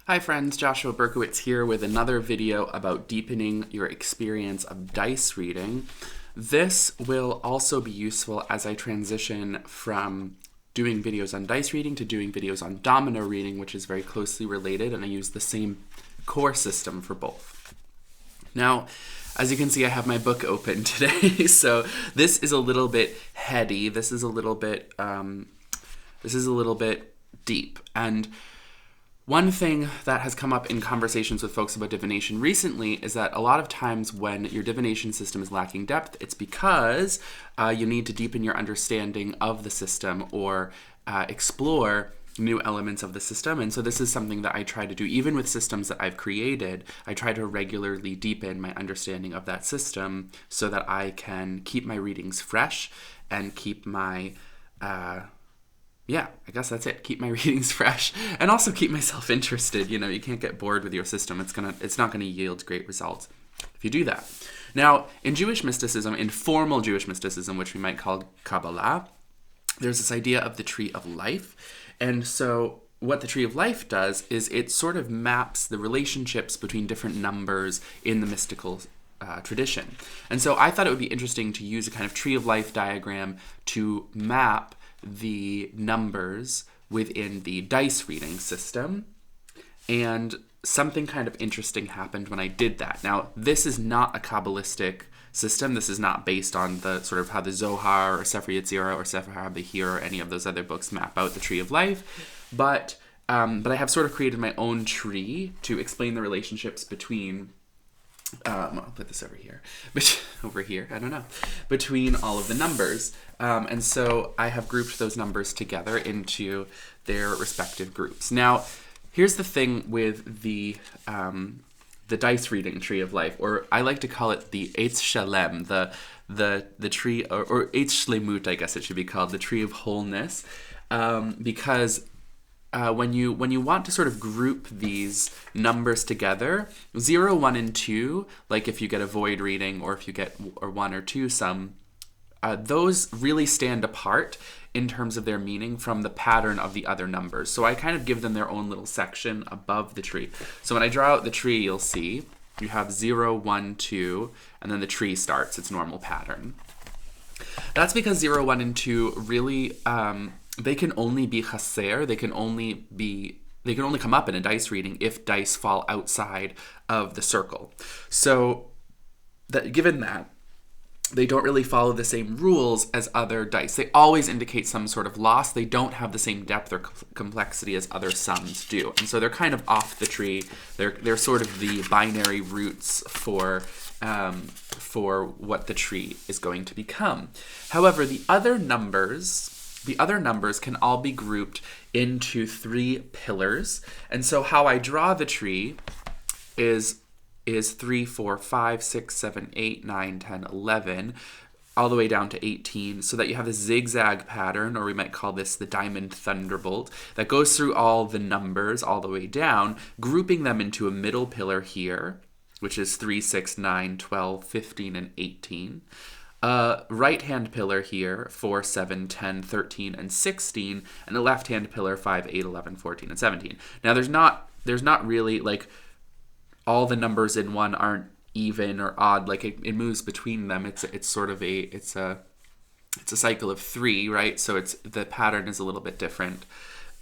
Hi friends, Joshua Berkowitz here with another video about deepening your experience of dice reading. This will also be useful as I transition from doing videos on dice reading to doing videos on domino reading, which is very closely related, and I use the same core system for both. Now, as you can see, I have my book open today, so this is a little bit heady. This is a little bit deep, and one thing that has come up in conversations with folks about divination recently is that a lot of times when your divination system is lacking depth, it's because you need to deepen your understanding of the system or explore new elements of the system. And so this is something that I try to do even with systems that I've created. I try to regularly deepen my understanding of that system so that I can keep my readings fresh and keep my I guess that's it. Keep my readings fresh and also keep myself interested. You know, you can't get bored with your system. It's not gonna yield great results if you do that. Now, in Jewish mysticism, in formal Jewish mysticism, which we might call Kabbalah, there's this idea of the tree of life. And so what the tree of life does is it sort of maps the relationships between different numbers in the mystical tradition. And so I thought it would be interesting to use a kind of tree of life diagram to map the numbers within the dice reading system. And something kind of interesting happened when I did that. Now, this is not a Qabbalistic system. This is not based on the sort of how the Zohar or Sefer Yetzirah or Sefer HaBehir or any of those other books map out the tree of life. But I have sort of created my own tree to explain the relationships between I'll put this over here, between all of the numbers. And so I have grouped those numbers together into their respective groups. Now, here's the thing with the dice reading tree of life, or I like to call it the Eitz Shalem, the tree, or Eitz Shlemut, I guess it should be called, the tree of wholeness, because when you want to sort of group these numbers together, 0, 1, and 2, like if you get a void reading or if you get or 1 or 2 sum, those really stand apart in terms of their meaning from the pattern of the other numbers. So I kind of give them their own little section above the tree. So when I draw out the tree, you'll see you have 0, 1, 2, and then the tree starts its normal pattern. That's because 0, 1, and 2 really they can only be chaser. They can only come up in a dice reading if dice fall outside of the circle. So given that, they don't really follow the same rules as other dice. They always indicate some sort of loss. They don't have the same depth or complexity as other sums do. And so they're kind of off the tree. They're sort of the binary roots for what the tree is going to become. However, the other numbers can all be grouped into 3 pillars. And so how I draw the tree is 3, 4, 5, 6, 7, 8, 9, 10, 11, all the way down to 18, so that you have this zigzag pattern, or we might call this the diamond thunderbolt, that goes through all the numbers all the way down, grouping them into a middle pillar here, which is 3, 6, 9, 12, 15, and 18. Right-hand pillar here, 4, 7, 10, 13, and 16, and a left-hand pillar, 5, 8, 11, 14, and 17. Now, there's not really, like, all the numbers in one aren't even or odd. Like, it moves between them. It's sort of a cycle of 3, right? So the pattern is a little bit different.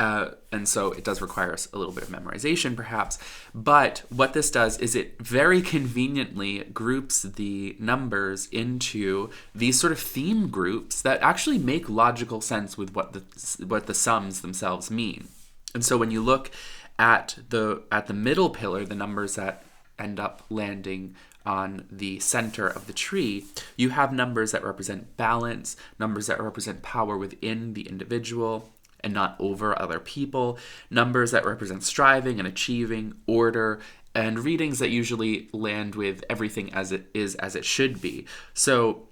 And so it does require a little bit of memorization, perhaps. But what this does is it very conveniently groups the numbers into these sort of theme groups that actually make logical sense with what the sums themselves mean. And so when you look at the middle pillar, the numbers that end up landing on the center of the tree, you have numbers that represent balance, numbers that represent power within the individual and not over other people, numbers that represent striving and achieving, order, and readings that usually land with everything as it should be. So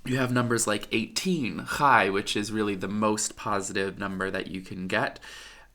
you have numbers like 18, Chai, which is really the most positive number that you can get.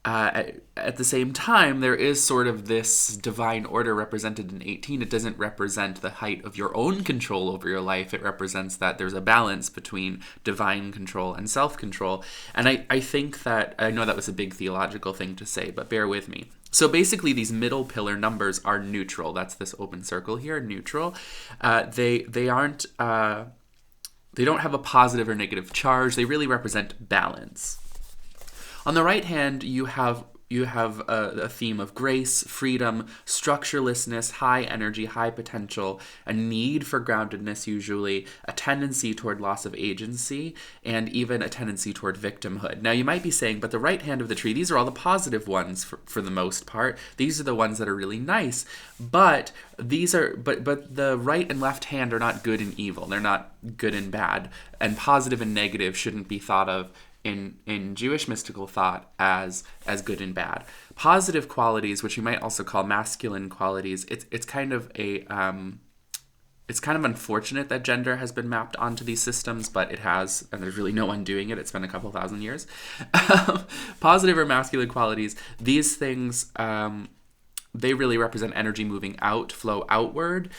At the same time, there is sort of this divine order represented in 18. It doesn't represent the height of your own control over your life. It represents that there's a balance between divine control and self-control. And I think that, I know that was a big theological thing to say, but bear with me. So basically, these middle pillar numbers are neutral. That's this open circle here, neutral. They aren't... They don't have a positive or negative charge. They really represent balance. On the right hand, you have a theme of grace, freedom, structurelessness, high energy, high potential, a need for groundedness usually, a tendency toward loss of agency, and even a tendency toward victimhood. Now you might be saying, but the right hand of the tree, these are all the positive ones for the most part. These are the ones that are really nice, but the right and left hand are not good and evil. They're not good and bad, and positive and negative shouldn't be thought of in Jewish mystical thought as good and bad. Positive qualities, which you might also call masculine qualities, it's kind of unfortunate that gender has been mapped onto these systems, but it has, and there's really no undoing it. It's been a couple thousand years. Positive or masculine qualities, these things, they really represent energy moving out, flow outward.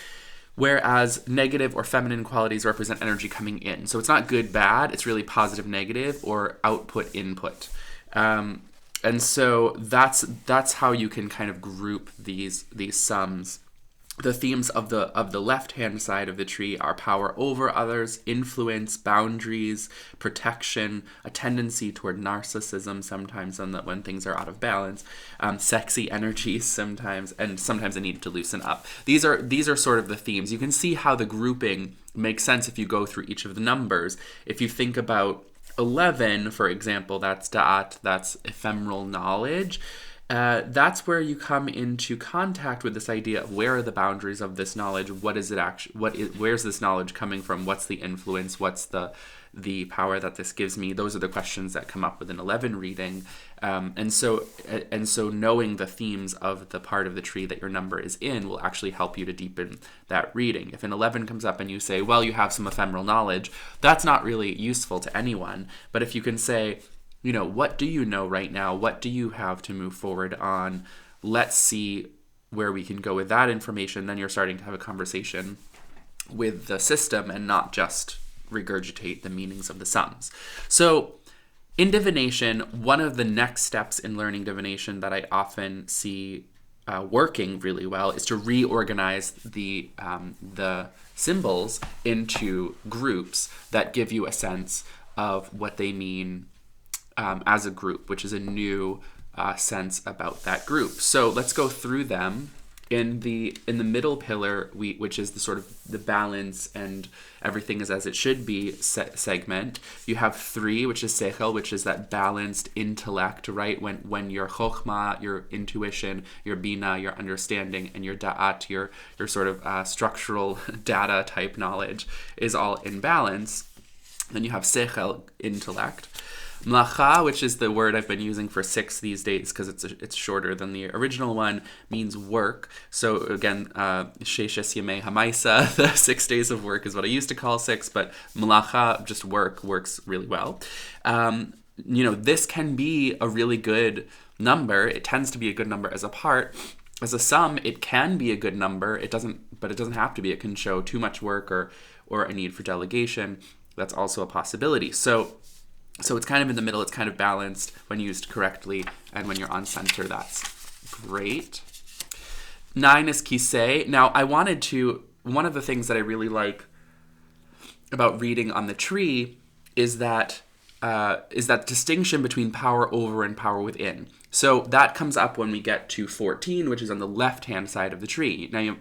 Whereas negative or feminine qualities represent energy coming in. So it's not good, bad. It's really positive, negative, or output, input. And so that's how you can kind of group these sums. The themes of the left-hand side of the tree are power over others, influence, boundaries, protection, a tendency toward narcissism sometimes when things are out of balance, sexy energies sometimes, and sometimes a need to loosen up. These are sort of the themes. You can see how the grouping makes sense if you go through each of the numbers. If you think about 11, for example, that's da'at, that's ephemeral knowledge. That's where you come into contact with this idea of where are the boundaries of this knowledge? Where's this knowledge coming from? What's the influence? What's the power that this gives me? Those are the questions that come up with an 11 reading. And so knowing the themes of the part of the tree that your number is in will actually help you to deepen that reading. If an 11 comes up and you say, well, you have some ephemeral knowledge, that's not really useful to anyone. But if you can say, what do you know right now? What do you have to move forward on? Let's see where we can go with that information. Then you're starting to have a conversation with the system and not just regurgitate the meanings of the sums. So in divination, one of the next steps in learning divination that I often see working really well is to reorganize the symbols into groups that give you a sense of what they mean as a group, which is a new sense about that group. So let's go through them. In the middle pillar, which is the sort of the balance and everything is as it should be segment, you have 3, which is sechel, which is that balanced intellect, right? When your chokhmah, your intuition, your bina, your understanding, and your da'at, your sort of structural data type knowledge is all in balance. Then you have sechel, intellect. Mlacha, which is the word I've been using for 6 these days because it's shorter than the original one, means work. So again, Sheishes Yemei Hamaisa, the 6 days of work is what I used to call 6, but Mlacha, just works really well. This can be a really good number. It tends to be a good number as a part. As a sum, it can be a good number. But it doesn't have to be. It can show too much work or a need for delegation. That's also a possibility. So it's kind of in the middle, it's kind of balanced when used correctly, and when you're on center, that's great. 9 is kisei. Now, one of the things that I really like about reading on the tree is that distinction between power over and power within. So that comes up when we get to 14, which is on the left-hand side of the tree. Now,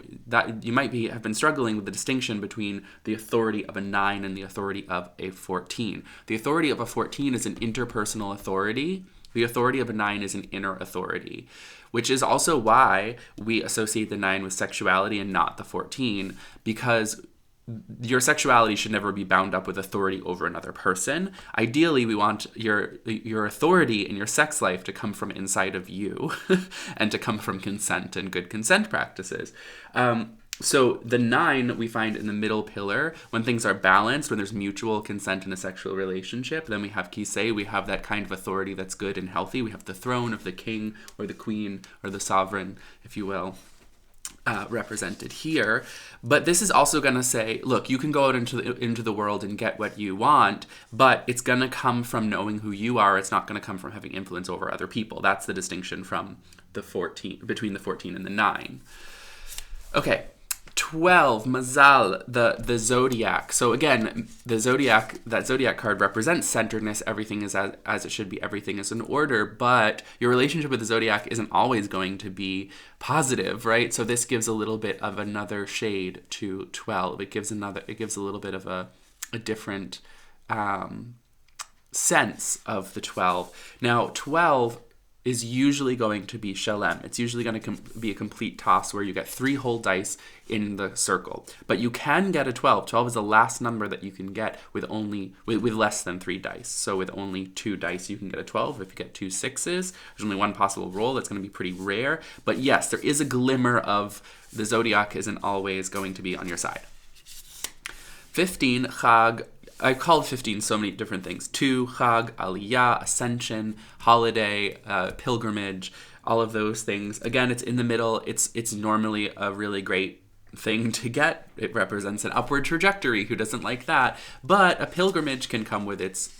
you might have been struggling with the distinction between the authority of a 9 and the authority of a 14. The authority of a 14 is an interpersonal authority. The authority of a 9 is an inner authority, which is also why we associate the 9 with sexuality and not the 14, because your sexuality should never be bound up with authority over another person. Ideally, we want your authority in your sex life to come from inside of you and to come from consent and good consent practices. So the 9 we find in the middle pillar when things are balanced, when there's mutual consent in a sexual relationship. Then we have kisei, we have that kind of authority that's good and healthy. We have the throne of the king or the queen or the sovereign, if you will, represented here. But this is also going to say, look, you can go out into the world and get what you want, but it's going to come from knowing who you are. It's not going to come from having influence over other people. That's the distinction from the 14, between the 14 and the 9. Okay. 12, Mazal, the zodiac. So again, that zodiac card represents centeredness. Everything is as it should be. Everything is in order. But your relationship with the zodiac isn't always going to be positive, right? So this gives a little bit of another shade to 12. It gives a little bit of a different sense of the 12. Now, 12 is usually going to be shalem. It's usually going to be a complete toss where you get 3 whole dice in the circle. But you can get a 12. 12 is the last number that you can get with less than 3 dice. So with only 2 dice, you can get a 12. If you get 2 6s, there's only one possible roll. That's going to be pretty rare. But yes, there is a glimmer of the zodiac isn't always going to be on your side. 15, Chag. I called 15 so many different things. 2, Chag, Aliyah, Ascension, Holiday, Pilgrimage, all of those things. Again, it's in the middle. It's normally a really great thing to get. It represents an upward trajectory. Who doesn't like that? But a pilgrimage can come with its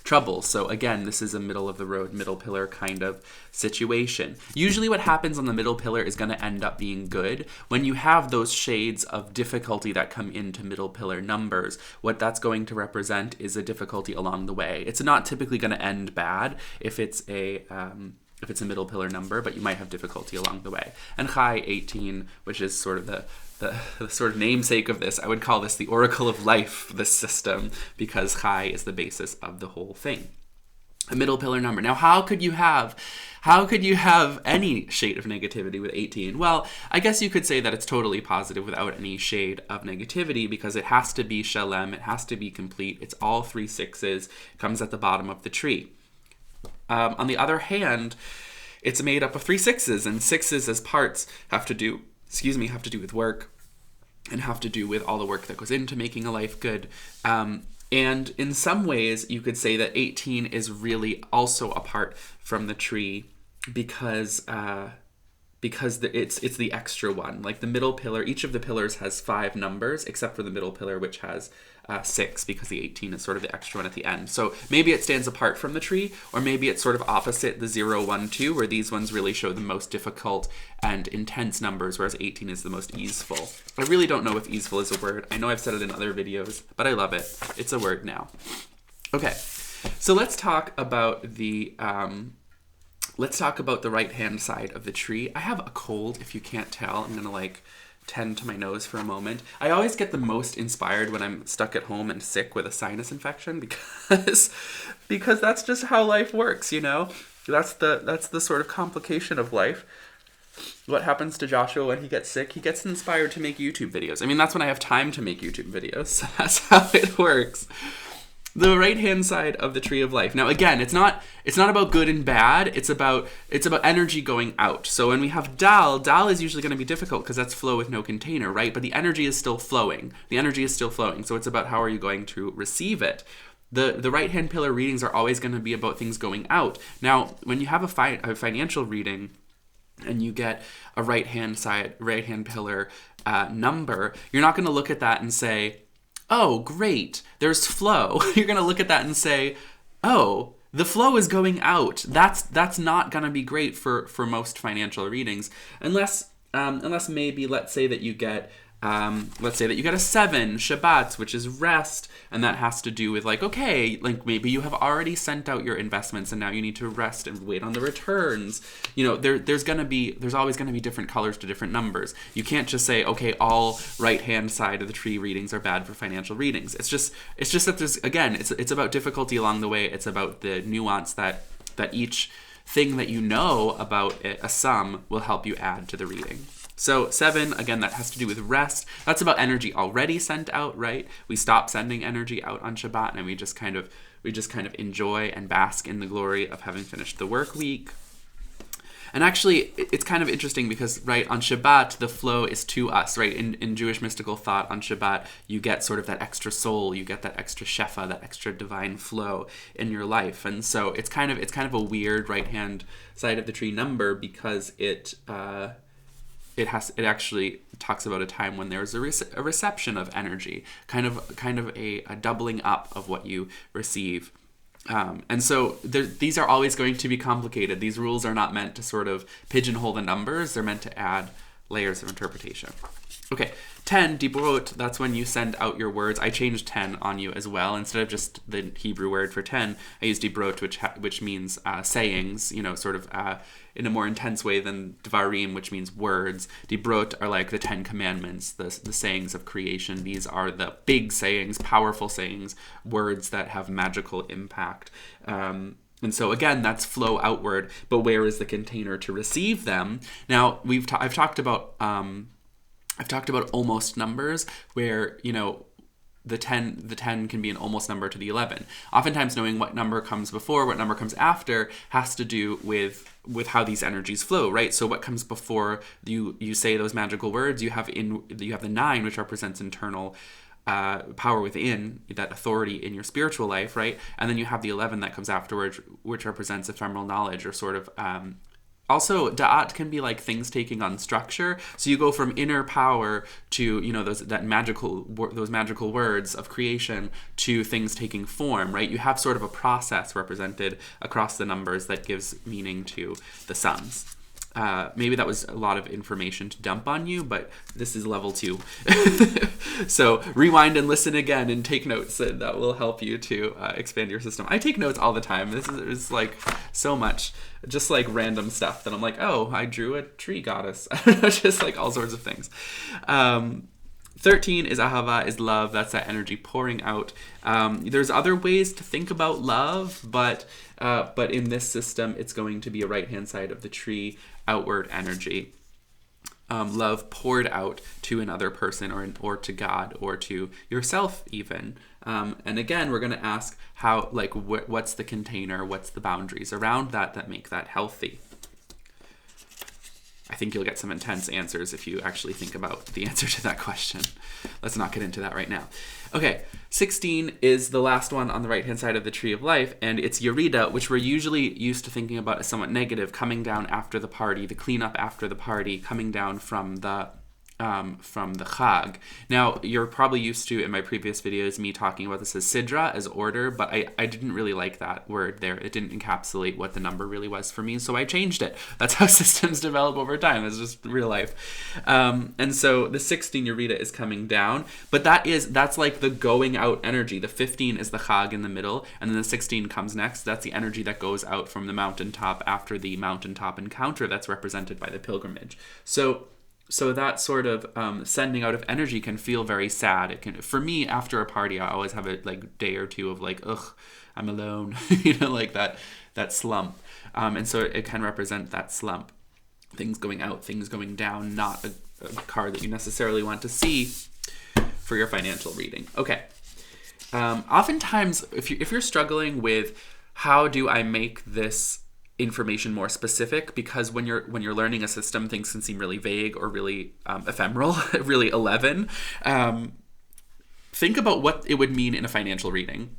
troubles. So again, this is a middle of the road, middle pillar kind of situation. Usually what happens on the middle pillar is going to end up being good. When you have those shades of difficulty that come into middle pillar numbers, what that's going to represent is a difficulty along the way. It's not typically going to end bad if it's a middle pillar number, but you might have difficulty along the way. And Chai 18, which is sort of the sort of namesake of this, I would call this the oracle of life, this system, because Chai is the basis of the whole thing. A middle pillar number. Now, how could you have any shade of negativity with 18? Well, I guess you could say that it's totally positive without any shade of negativity because it has to be shalem, it has to be complete. It's all 3 6s, it comes at the bottom of the tree. On the other hand, it's made up of 3 6s, and 6s as parts have to do with work and have to do with all the work that goes into making a life good. And in some ways, you could say that 18 is really also apart from the tree because it's the extra one. Like the middle pillar, each of the pillars has 5 numbers, except for the middle pillar, which has 6, because the 18 is sort of the extra one at the end. So maybe it stands apart from the tree, or maybe it's sort of opposite the 0, 1, 2, where these ones really show the most difficult and intense numbers, whereas 18 is the most easeful. I really don't know if easeful is a word. I know I've said it in other videos, but I love it. It's a word now. Okay, so let's talk about the right-hand side of the tree. I have a cold, if you can't tell. I'm gonna tend to my nose for a moment. I always get the most inspired when I'm stuck at home and sick with a sinus infection because that's just how life works, you know? That's the sort of complication of life. What happens to Joshua when he gets sick? He gets inspired to make YouTube videos. I mean, that's when I have time to make YouTube videos. So that's how it works. The right-hand side of the tree of life. Now, again, it's not about good and bad. It's about energy going out. So when we have dal is usually going to be difficult because that's flow with no container, right? But the energy is still flowing. So it's about how are you going to receive it. The right-hand pillar readings are always going to be about things going out. Now, when you have a financial reading and you get a right-hand pillar number, you're not going to look at that and say, oh, great, there's flow. You're going to look at that and say, oh, the flow is going out. That's not going to be great for most financial readings, unless maybe let's say that you get a 7 Shabbat, which is rest, and that has to do with maybe you have already sent out your investments and now you need to rest and wait on the returns. You know, there's always going to be different colors to different numbers. You can't just say, okay, all right-hand side of the tree readings are bad for financial readings. It's just that it's about difficulty along the way. It's about the nuance that each thing that you know about a sum will help you add to the reading. So 7, again, that has to do with rest. That's about energy already sent out, right? We stop sending energy out on Shabbat and we just kind of enjoy and bask in the glory of having finished the work week. And actually, it's kind of interesting because, right, on Shabbat, the flow is to us, right? In Jewish mystical thought, on Shabbat, you get sort of that extra soul, you get that extra shefa, that extra divine flow in your life. And so it's kind of a weird right-hand side of the tree number because it actually talks about a time when there's a reception of energy, kind of a doubling up of what you receive. And so these are always going to be complicated. These rules are not meant to sort of pigeonhole the numbers. They're meant to add layers of interpretation. Okay, 10, dibrot, that's when you send out your words. I changed 10 on you as well. Instead of just the Hebrew word for 10, I used dibrot, which means sayings, sort of in a more intense way than dvarim, which means words. Dibrot are like the 10 commandments, the sayings of creation. These are the big sayings, powerful sayings, words that have magical impact. And so again, that's flow outward, but where is the container to receive them? Now, I've talked about almost numbers where, the 10 can be an almost number to the 11. Oftentimes knowing what number comes before, what number comes after has to do with how these energies flow, right? So what comes before you say those magical words, you have the 9, which represents internal power within, that authority in your spiritual life, right? And then you have the 11 that comes afterwards, which represents ephemeral knowledge, or sort of also, da'at can be like things taking on structure. So you go from inner power to, those magical words of creation to things taking form, right? You have sort of a process represented across the numbers that gives meaning to the sums. Maybe that was a lot of information to dump on you, but this is level 2. So rewind and listen again and take notes, and that will help you to expand your system. I take notes all the time. This is like so much, just like random stuff that I'm like, oh, I drew a tree goddess. Just like all sorts of things. 13 is ahava, is love. That's that energy pouring out. There's other ways to think about love, but in this system, it's going to be a right-hand side of the tree, outward energy. Love poured out to another person or to God or to yourself even. And again, we're going to ask how, like, what's the container, what's the boundaries around that make that healthy? I think you'll get some intense answers if you actually think about the answer to that question. Let's not get into that right now. Okay, 16 is the last one on the right-hand side of the tree of life, and it's Yerida, which we're usually used to thinking about as somewhat negative, coming down after the party, the cleanup after the party, coming down from the Chag. Now, you're probably used to, in my previous videos, me talking about this as Sidra, as order, but I didn't really like that word there. It didn't encapsulate what the number really was for me, so I changed it. That's how systems develop over time. It's just real life. And so the 16 Yerida is coming down, but that's like the going out energy. The 15 is the Chag in the middle, and then the 16 comes next. That's the energy that goes out from the mountaintop after the mountaintop encounter that's represented by the pilgrimage. So that sort of sending out of energy can feel very sad. It can, for me, after a party, I always have a day or two of like, ugh, I'm alone, like that slump. And so it can represent that slump. Things going out, things going down, not a card that you necessarily want to see for your financial reading. Okay. Oftentimes, if you're struggling with how do I make this information more specific, because when you're learning a system, things can seem really vague or really ephemeral, really 11. Think about what it would mean in a financial reading.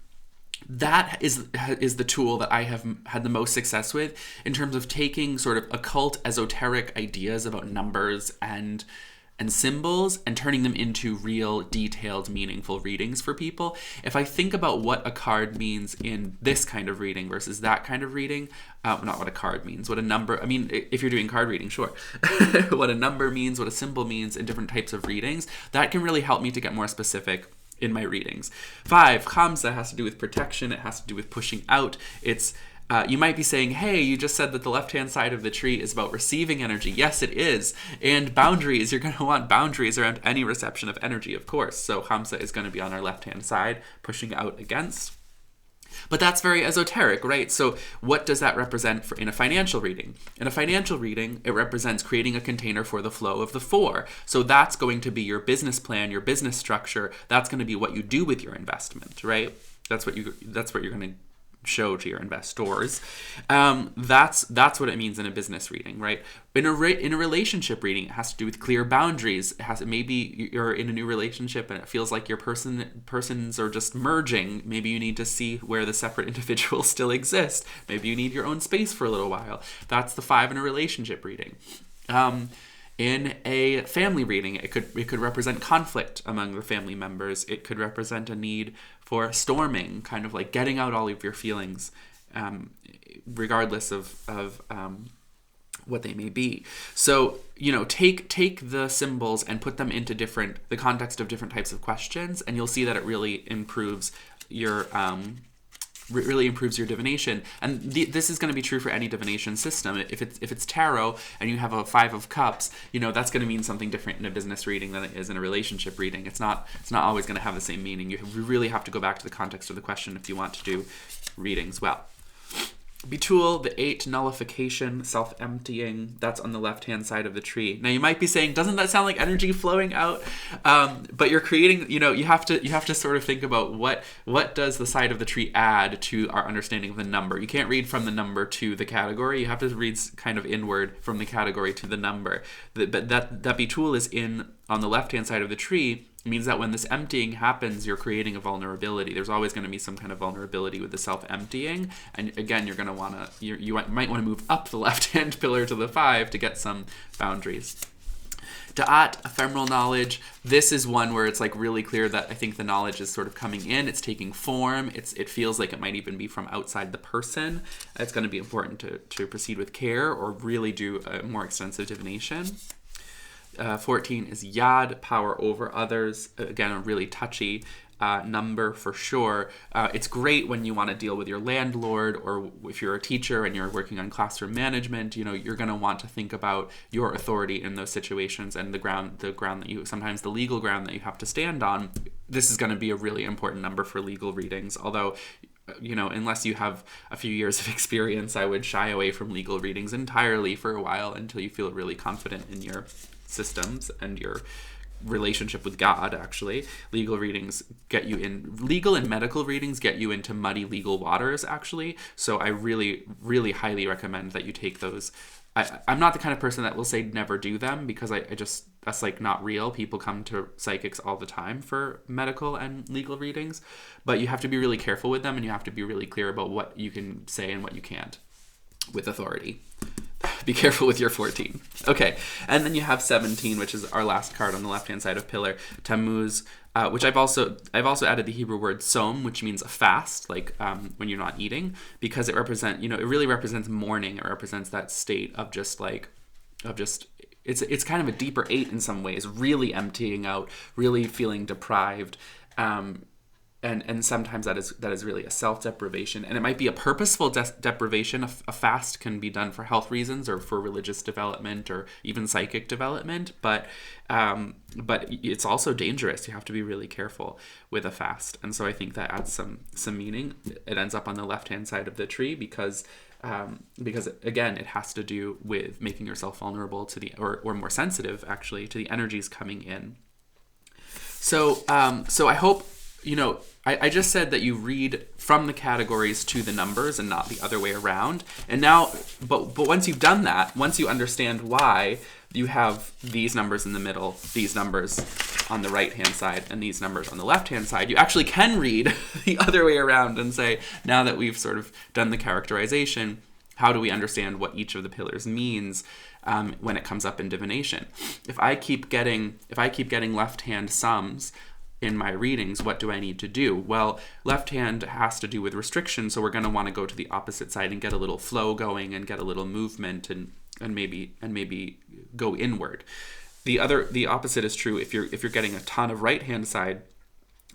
That is the tool that I have had the most success with in terms of taking sort of occult, esoteric ideas about numbers and symbols and turning them into real, detailed, meaningful readings for people. If I think about what a card means in this kind of reading versus that kind of reading, not what a card means, what a number, I mean, if you're doing card reading, sure. What a number means, what a symbol means in different types of readings, that can really help me to get more specific in my readings. 5, Khamsa has to do with protection. It has to do with pushing out. It's you might be saying, hey, you just said that the left-hand side of the tree is about receiving energy. Yes, it is. And boundaries, you're going to want boundaries around any reception of energy, of course. So Khamsa is going to be on our left-hand side, pushing out against. But that's very esoteric, right? So what does that represent in a financial reading? In a financial reading, it represents creating a container for the flow of the 4. So that's going to be your business plan, your business structure. That's going to be what you do with your investment, right? That's what you're going to show to your investors. That's what it means in a business reading, right? In a relationship reading, it has to do with clear boundaries. Maybe you're in a new relationship and it feels like your persons are just merging. Maybe you need to see where the separate individuals still exist. Maybe you need your own space for a little while. That's the 5 in a relationship reading. In a family reading, it could represent conflict among the family members. It could represent a need for storming, kind of like getting out all of your feelings, regardless of what they may be. So, take the symbols and put them into the context of different types of questions, and you'll see that it really improves your divination. And this is going to be true for any divination system. If it's tarot and you have a 5 of cups, that's going to mean something different in a business reading than it is in a relationship reading. It's not always going to have the same meaning. You really have to go back to the context of the question if you want to do readings well. Betul, the 8, nullification, self-emptying, that's on the left-hand side of the tree. Now you might be saying, doesn't that sound like energy flowing out? But you're creating, you have to sort of think about what does the side of the tree add to our understanding of the number. You can't read from the number to the category. You have to read kind of inward from the category to the number. But that Betul is on the left-hand side of the tree. It means that when this emptying happens, you're creating a vulnerability. There's always going to be some kind of vulnerability with the self-emptying. And again, you're going to want to, you might want to move up the left-hand pillar to the 5 to get some boundaries. Da'at, ephemeral knowledge. This is one where it's like really clear that I think the knowledge is sort of coming in. It's taking form. It feels like it might even be from outside the person. It's going to be important to proceed with care or really do a more extensive divination. 14 is Yad, power over others. Again, a really touchy number for sure. It's great when you want to deal with your landlord, or if you're a teacher and you're working on classroom management, you're going to want to think about your authority in those situations and the ground that you, sometimes the legal ground that you have to stand on. This is going to be a really important number for legal readings, although unless you have a few years of experience, I would shy away from legal readings entirely for a while until you feel really confident in your systems and your relationship with God. Actually, legal and medical readings get you into muddy legal waters, actually. So I really, really highly recommend that you take those. I'm not the kind of person that will say never do them, because I just, that's like not real. People come to psychics all the time for medical and legal readings, but you have to be really careful with them, and you have to be really clear about what you can say and what you can't with authority. Be careful with your 14. Okay, and then you have 17, which is our last card on the left-hand side of pillar, Tammuz, which I've also added the Hebrew word som, which means a fast, like when you're not eating, because it really represents mourning. It represents that state of it's kind of a deeper 8 in some ways, really emptying out, really feeling deprived. And sometimes that is really a self-deprivation, and it might be a purposeful deprivation. A fast can be done for health reasons or for religious development or even psychic development, but it's also dangerous. You have to be really careful with a fast, and so I think that adds some meaning. It ends up on the left-hand side of the tree because again, it has to do with making yourself vulnerable to the or more sensitive actually to the energies coming in. So I hope. I just said that you read from the categories to the numbers and not the other way around. And now, but once you've done that, once you understand why you have these numbers in the middle, these numbers on the right-hand side, and these numbers on the left-hand side, you actually can read the other way around and say, now that we've sort of done the characterization, how do we understand what each of the pillars means when it comes up in divination? If I keep getting left-hand sums in my readings, what do I need to do? Well, left hand has to do with restriction, so we're going to want to go to the opposite side and get a little flow going and get a little movement and maybe go inward. The opposite is true if you're getting a ton of right hand side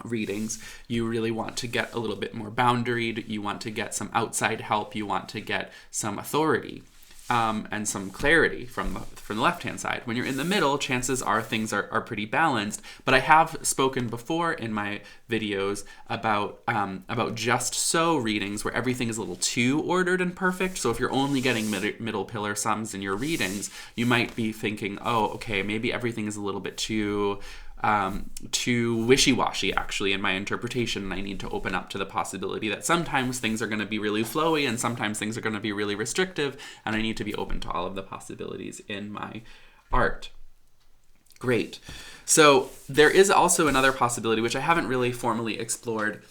readings. You really want to get a little bit more boundaried. You want to get some outside help. You want to get some authority. And some clarity from the left-hand side. When you're in the middle, chances are things are pretty balanced. But I have spoken before in my videos about just so readings where everything is a little too ordered and perfect. So if you're only getting middle pillar sums in your readings, you might be thinking, oh, okay, maybe everything is a little bit too too wishy-washy, actually, in my interpretation, and I need to open up to the possibility that sometimes things are going to be really flowy and sometimes things are going to be really restrictive, and I need to be open to all of the possibilities in my art. Great. So there is also another possibility, which I haven't really formally explored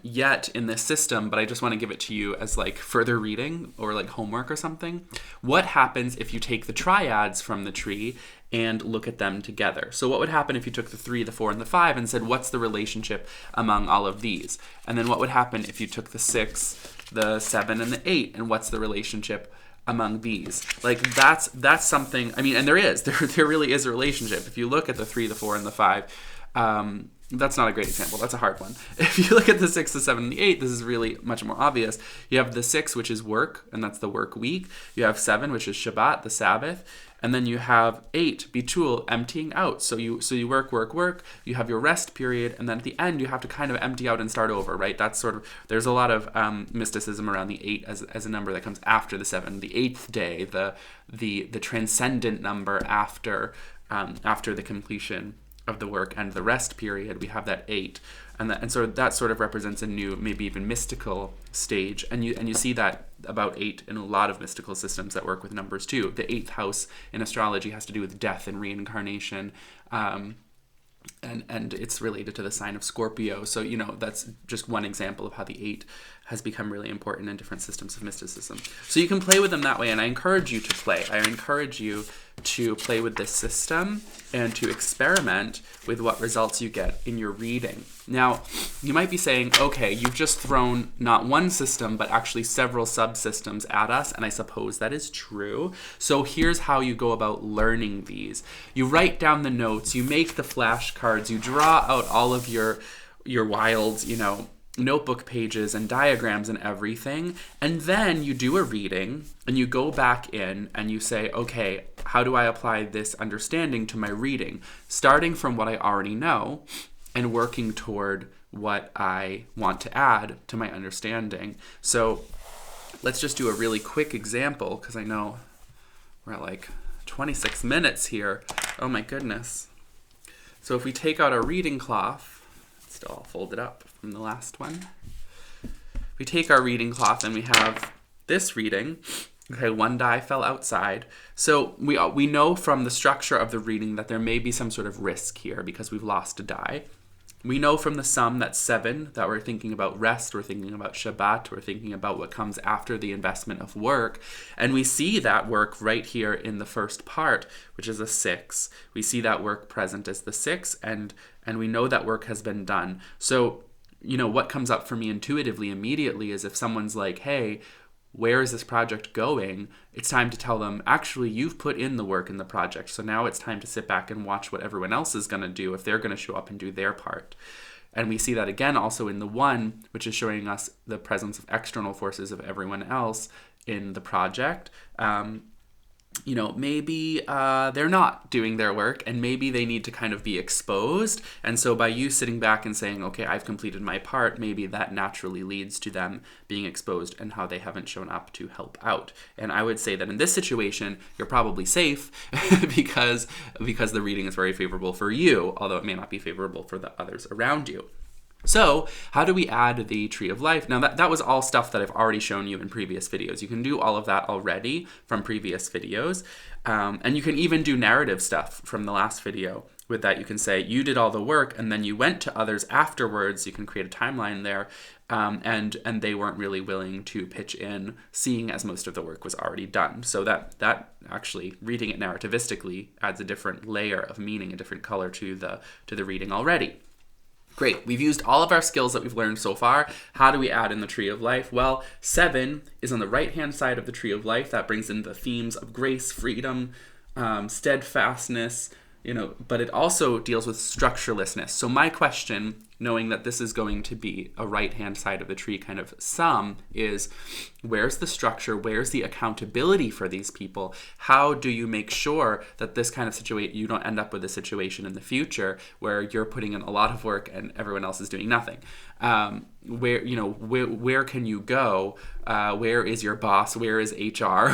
yet in this system, but I just want to give it to you as like further reading or like homework or something. What happens if you take the triads from the tree and look at them together? So what would happen if you took the 3, the 4, and the 5 and said, what's the relationship among all of these? And then what would happen if you took the 6, the 7, and the 8, and what's the relationship among these? Like that's something, I mean, and there really is a relationship. If you look at the 3, the 4, and the 5, that's not a great example. That's a hard one. If you look at the 6, the 7, and the 8, this is really much more obvious. You have the 6, which is work, and that's the work week. You have 7, which is Shabbat, the Sabbath. And then you have 8, Bitul, emptying out. So you work. You have your rest period, and then at the end you have to kind of empty out and start over, right? That's sort of, there's a lot of mysticism around the 8 as a number that comes after the 7. The 8th day, the transcendent number after the completion of the work and the rest period, we have that 8, and so that sort of represents a new, maybe even mystical stage, and you see that about 8 in a lot of mystical systems that work with numbers too. The 8th house in astrology has to do with death and reincarnation, and it's related to the sign of Scorpio. So that's just one example of how the 8 has become really important in different systems of mysticism. So you can play with them that way, and I encourage you to play. I encourage you to play with this system and to experiment with what results you get in your reading. Now, you might be saying, okay, you've just thrown not one system, but actually several subsystems at us, and I suppose that is true. So here's how you go about learning these. You write down the notes, you make the flashcards, you draw out all of your wild, notebook pages and diagrams and everything, and then you do a reading and you go back in and you say, okay, how do I apply this understanding to my reading, starting from what I already know and working toward what I want to add to my understanding. So let's just do a really quick example, because I know we're at like 26 minutes here. Oh my goodness. So if we take out our reading cloth, it's still all folded up from the last one. We take our reading cloth and we have this reading. Okay, 1 die fell outside. So we know from the structure of the reading that there may be some sort of risk here because we've lost a die. We know from the sum that 7, that we're thinking about rest, we're thinking about Shabbat, we're thinking about what comes after the investment of work. And we see that work right here in the first part, which is a 6. We see that work present as the 6, and we know that work has been done. So, what comes up for me intuitively immediately is if someone's like, hey, where is this project going? It's time to tell them, actually, you've put in the work in the project. So now it's time to sit back and watch what everyone else is going to do if they're going to show up and do their part. And we see that again also in the 1, which is showing us the presence of external forces of everyone else in the project. Maybe they're not doing their work, and maybe they need to kind of be exposed. And so by you sitting back and saying, okay, I've completed my part, maybe that naturally leads to them being exposed and how they haven't shown up to help out. And I would say that in this situation, you're probably safe because the reading is very favorable for you, although it may not be favorable for the others around you. So how do we add the tree of life? Now that was all stuff that I've already shown you in previous videos. You can do all of that already from previous videos. And you can even do narrative stuff from the last video. With that, you can say you did all the work and then you went to others afterwards. You can create a timeline there. And they weren't really willing to pitch in, seeing as most of the work was already done. So that actually, reading it narrativistically, adds a different layer of meaning, a different color to the reading already. Great, we've used all of our skills that we've learned so far. How do we add in the tree of life? Well, 7 is on the right-hand side of the tree of life. That brings in the themes of grace, freedom, steadfastness, but it also deals with structurelessness. So my question knowing that this is going to be a right-hand side of the tree kind of sum, is where's the structure, where's the accountability for these people, how do you make sure that this kind of situation, you don't end up with a situation in the future where you're putting in a lot of work and everyone else is doing nothing. Where can you go? Where is your boss? Where is HR?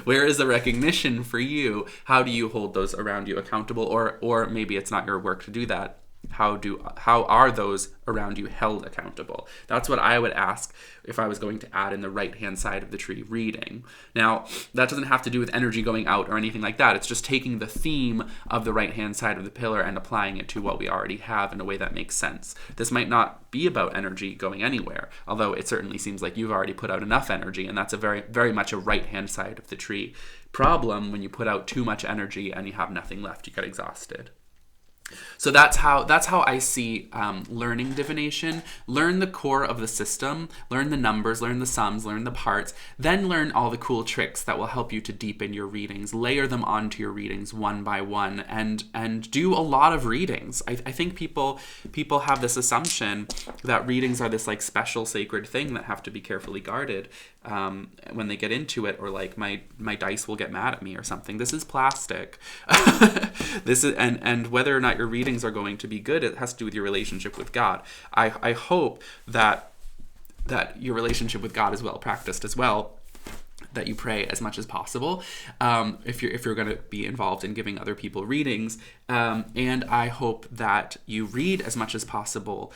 Where is the recognition for you? How do you hold those around you accountable? Or maybe it's not your work to do that. How are those around you held accountable? That's what I would ask if I was going to add in the right-hand side of the tree reading. Now, that doesn't have to do with energy going out or anything like that. It's just taking the theme of the right-hand side of the pillar and applying it to what we already have in a way that makes sense. This might not be about energy going anywhere, although it certainly seems like you've already put out enough energy, and that's a very, very much a right-hand side of the tree problem. When you put out too much energy and you have nothing left, you get exhausted. So that's how I see learning divination. Learn the core of the system, learn the numbers, learn the sums, learn the parts, then learn all the cool tricks that will help you to deepen your readings. Layer them onto your readings one by one, and do a lot of readings. I think people have this assumption that readings are this like special sacred thing that have to be carefully guarded when they get into it, or like my dice will get mad at me or something. This is plastic. This is and whether or not your readings are going to be good, it has to do with your relationship with God. I hope that your relationship with God is well practiced as well, that you pray as much as possible if you're going to be involved in giving other people readings, and I hope that you read as much as possible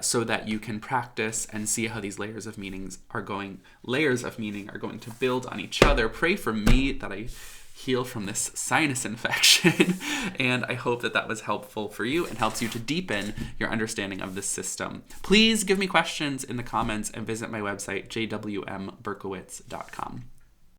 so that you can practice and see how these layers of meaning are going to build on each other. Pray for me that I heal from this sinus infection, and I hope that was helpful for you and helps you to deepen your understanding of this system. Please give me questions in the comments and visit my website, jwmberkowitz.com.